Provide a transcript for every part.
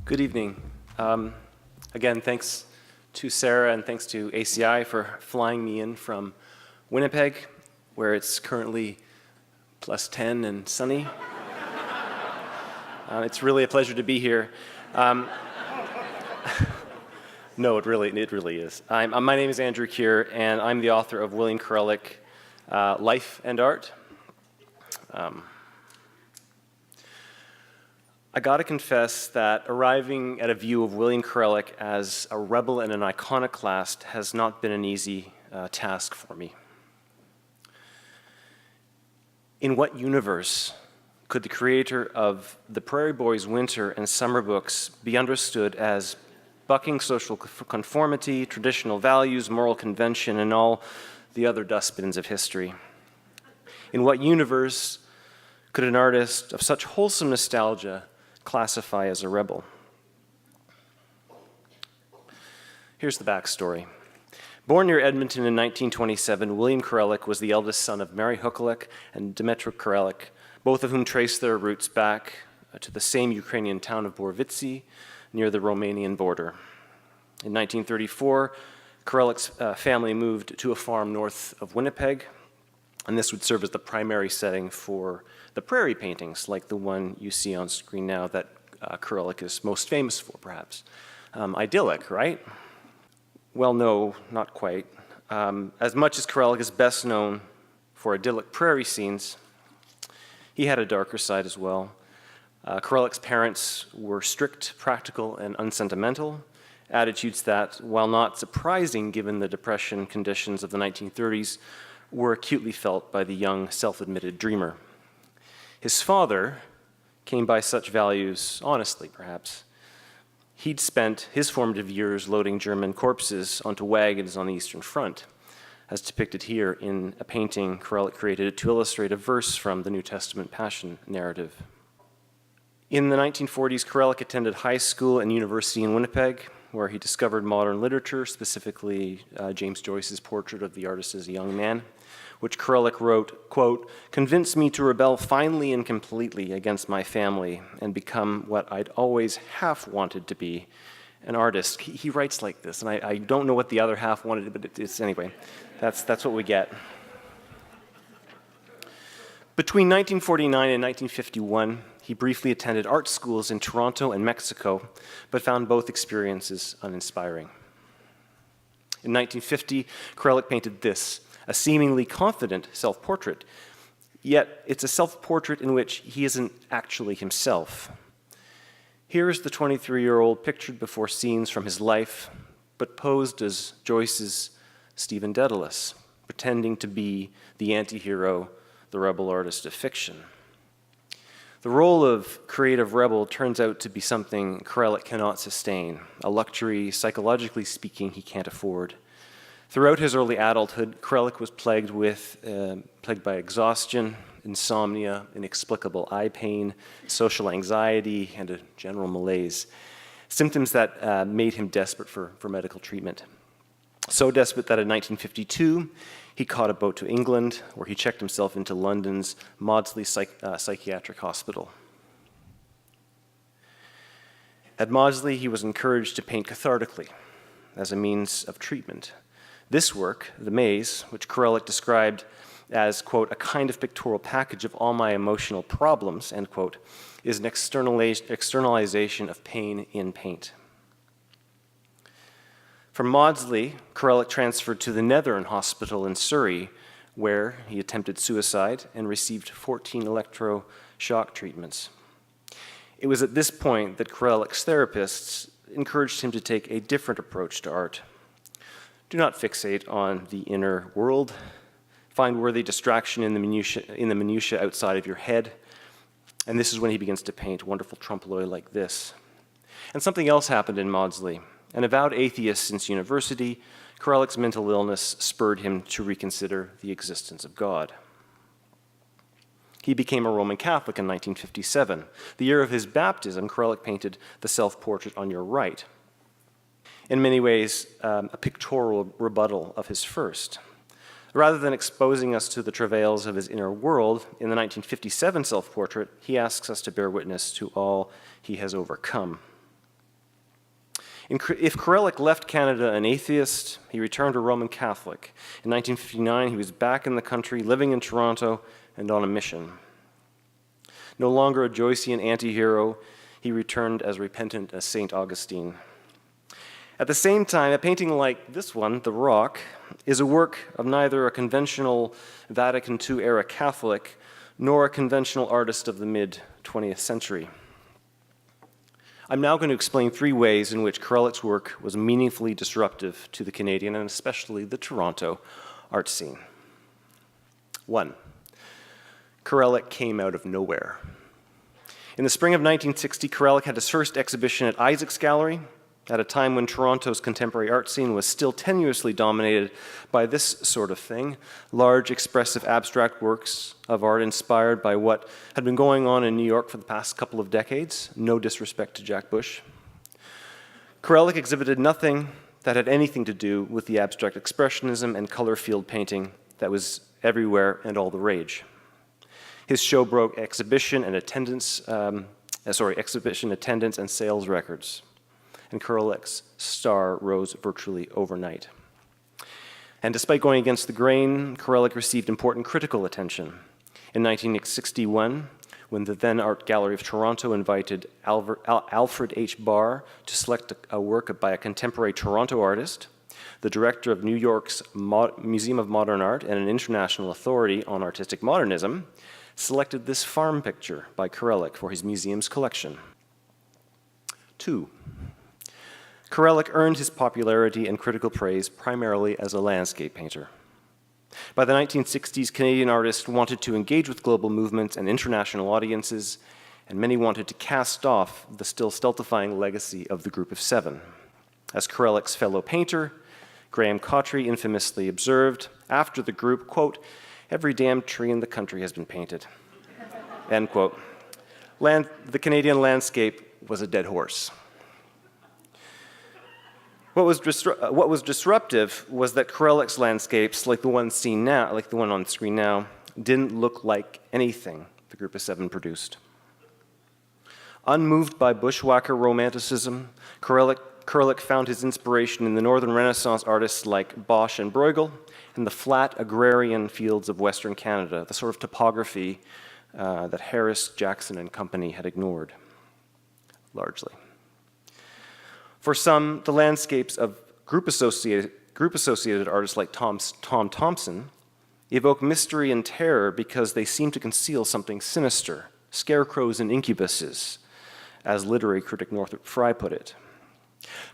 Good evening. Again, thanks to Sarah and thanks to ACI for flying me in from Winnipeg, where it's currently +10 and sunny. It's really a pleasure to be here. No, it really is. My name is Andrew Kear, and I'm the author of William Kurelek, Life and Art. I gotta confess that arriving at a view of William Kurelek as a rebel and an iconoclast has not been an easy task for me. In what universe could the creator of the Prairie Boys winter and summer books be understood as bucking social conformity, traditional values, moral convention, and all the other dustbins of history? In what universe could an artist of such wholesome nostalgia classify as a rebel? Here's the backstory. Born near Edmonton in 1927, William Kurelek was the eldest son of Mary Hukelek and Dmytro Kurelek, both of whom trace their roots back to the same Ukrainian town of Borovici near the Romanian border. In 1934, Kurelek's family moved to a farm north of Winnipeg, and this would serve as the primary setting for the prairie paintings, like the one you see on screen now that Kurelek is most famous for, perhaps. Idyllic, right? Well, no, not quite. As much as Kurelek is best known for idyllic prairie scenes, he had a darker side as well. Kurelek's parents were strict, practical, and unsentimental, attitudes that, while not surprising given the Depression conditions of the 1930s, were acutely felt by the young, self-admitted dreamer. His father came by such values honestly, perhaps. He'd spent his formative years loading German corpses onto wagons on the Eastern Front, as depicted here in a painting Kurelek created to illustrate a verse from the New Testament Passion narrative. In the 1940s, Kurelek attended high school and university in Winnipeg, where he discovered modern literature, specifically James Joyce's portrait of the artist as a young man, which Kurelek wrote, quote, "convinced me to rebel finally and completely against my family and become what I'd always half wanted to be, an artist." He writes like this, and I don't know what the other half wanted, but it's anyway, that's what we get. Between 1949 and 1951, he briefly attended art schools in Toronto and Mexico, but found both experiences uninspiring. In 1950, Kurelek painted this, a seemingly confident self-portrait, yet it's a self-portrait in which he isn't actually himself. Here is the 23-year-old pictured before scenes from his life, but posed as Joyce's Stephen Dedalus, pretending to be the anti-hero, the rebel artist of fiction. The role of creative rebel turns out to be something Kurelek cannot sustain, a luxury, psychologically speaking, he can't afford. Throughout his early adulthood, Kurelek was plagued by exhaustion, insomnia, inexplicable eye pain, social anxiety, and a general malaise, symptoms that made him desperate for medical treatment. So desperate that in 1952, he caught a boat to England, where he checked himself into London's Maudsley Psychiatric Hospital. At Maudsley, he was encouraged to paint cathartically as a means of treatment. This work, The Maze, which Kurelek described as, quote, "a kind of pictorial package of all my emotional problems," end quote, is an externalization of pain in paint. From Maudsley, Kurelek transferred to the Netherton Hospital in Surrey, where he attempted suicide and received 14 electroshock treatments. It was at this point that Kurelek's therapists encouraged him to take a different approach to art. Do not fixate on the inner world. Find worthy distraction in the minutiae outside of your head. And this is when he begins to paint wonderful trompe-l'oeil like this. And something else happened in Maudsley. An avowed atheist since university, Kurelek's mental illness spurred him to reconsider the existence of God. He became a Roman Catholic in 1957. The year of his baptism, Kurelek painted the self-portrait on your right. In many ways, a pictorial rebuttal of his first. Rather than exposing us to the travails of his inner world, in the 1957 self-portrait, he asks us to bear witness to all he has overcome. If Kurelek left Canada an atheist, he returned a Roman Catholic. In 1959, he was back in the country, living in Toronto, and on a mission. No longer a Joycean anti-hero, he returned as repentant as St. Augustine. At the same time, a painting like this one, The Rock, is a work of neither a conventional Vatican II-era Catholic nor a conventional artist of the mid-20th century. I'm now going to explain 3 ways in which Kurelek's work was meaningfully disruptive to the Canadian and especially the Toronto art scene. 1. Kurelek came out of nowhere. In the spring of 1960, Kurelek had his first exhibition at Isaac's Gallery, at a time when Toronto's contemporary art scene was still tenuously dominated by this sort of thing, large, expressive, abstract works of art inspired by what had been going on in New York for the past couple of decades, no disrespect to Jack Bush. Kurelek exhibited nothing that had anything to do with the abstract expressionism and color field painting that was everywhere and all the rage. His show broke exhibition attendance and sales records, and Kurelek's star rose virtually overnight. And despite going against the grain, Kurelek received important critical attention. In 1961, when the then Art Gallery of Toronto invited Alfred H. Barr to select a work by a contemporary Toronto artist, the director of New York's Museum of Modern Art and an international authority on artistic modernism, selected this farm picture by Kurelek for his museum's collection. 2. Kurelek earned his popularity and critical praise primarily as a landscape painter. By the 1960s, Canadian artists wanted to engage with global movements and international audiences, and many wanted to cast off the still stultifying legacy of the Group of Seven. As Kurelek's fellow painter, Graham Cawtrey infamously observed, after the group, quote, "Every damn tree in the country has been painted," end quote. The Canadian landscape was a dead horse. What was disruptive was that Kurelek's landscapes, like the one on the screen now, didn't look like anything the Group of Seven produced. Unmoved by bushwhacker romanticism, Kurelek found his inspiration in the Northern Renaissance artists like Bosch and Bruegel and the flat agrarian fields of Western Canada, the sort of topography that Harris, Jackson, and company had ignored, largely. For some, the landscapes of group-associated artists like Tom Thompson evoke mystery and terror because they seem to conceal something sinister, scarecrows and incubuses, as literary critic Northrop Frye put it.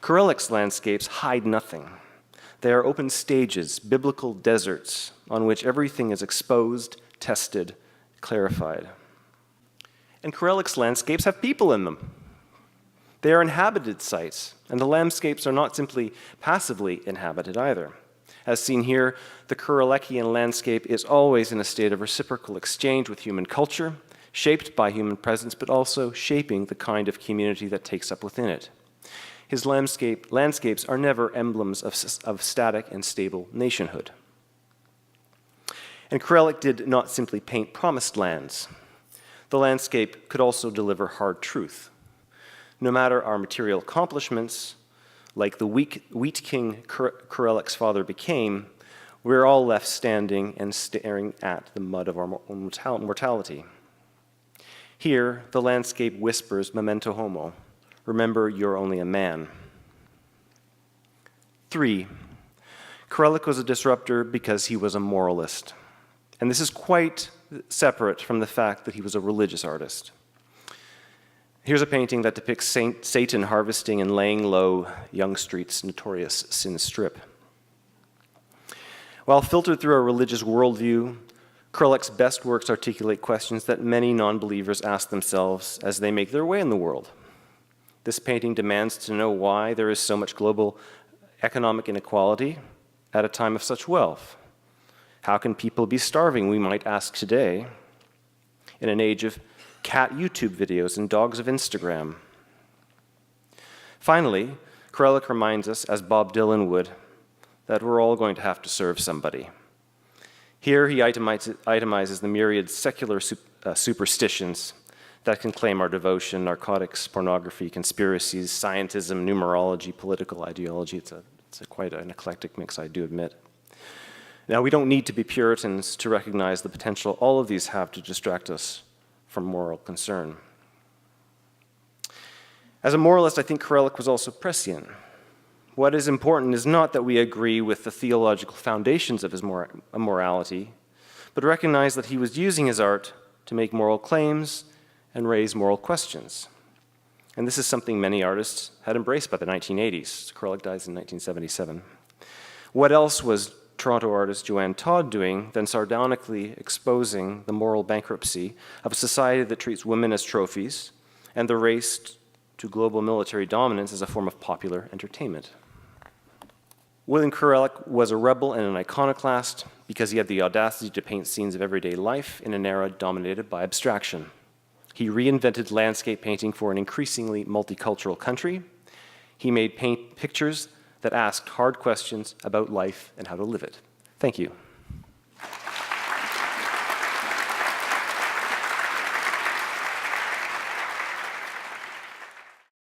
Kurelek's landscapes hide nothing. They are open stages, biblical deserts, on which everything is exposed, tested, clarified. And Kurelek's landscapes have people in them. They are inhabited sites, and the landscapes are not simply passively inhabited either. As seen here, the Kurelekian landscape is always in a state of reciprocal exchange with human culture, shaped by human presence, but also shaping the kind of community that takes up within it. His landscapes are never emblems of static and stable nationhood. And Kurelek did not simply paint promised lands. The landscape could also deliver hard truth. No matter our material accomplishments, like the wheat king Kurelek's father became, we're all left standing and staring at the mud of our mortality. Here, the landscape whispers, memento homo, remember you're only a man. 3, Kurelek was a disruptor because he was a moralist. And this is quite separate from the fact that he was a religious artist. Here's a painting that depicts Satan harvesting and laying low Yonge Street's notorious Sin Strip. While filtered through a religious worldview, Kurelek's best works articulate questions that many non-believers ask themselves as they make their way in the world. This painting demands to know why there is so much global economic inequality at a time of such wealth. How can people be starving, we might ask today, in an age of cat YouTube videos and dogs of Instagram? Finally, Kurelek reminds us, as Bob Dylan would, that we're all going to have to serve somebody. Here he itemizes the myriad secular superstitions that can claim our devotion: narcotics, pornography, conspiracies, scientism, numerology, political ideology. It's quite an eclectic mix, I do admit. Now, we don't need to be Puritans to recognize the potential all of these have to distract us from moral concern. As a moralist, I think Kurelek was also prescient. What is important is not that we agree with the theological foundations of his morality, but recognize that he was using his art to make moral claims and raise moral questions. And this is something many artists had embraced by the 1980s. Kurelek dies in 1977. What else was Toronto artist Joanne Todd doing than sardonically exposing the moral bankruptcy of a society that treats women as trophies and the race to global military dominance as a form of popular entertainment? William Kurelek was a rebel and an iconoclast because he had the audacity to paint scenes of everyday life in an era dominated by abstraction. He reinvented landscape painting for an increasingly multicultural country. He made pictures that asked hard questions about life and how to live it. Thank you.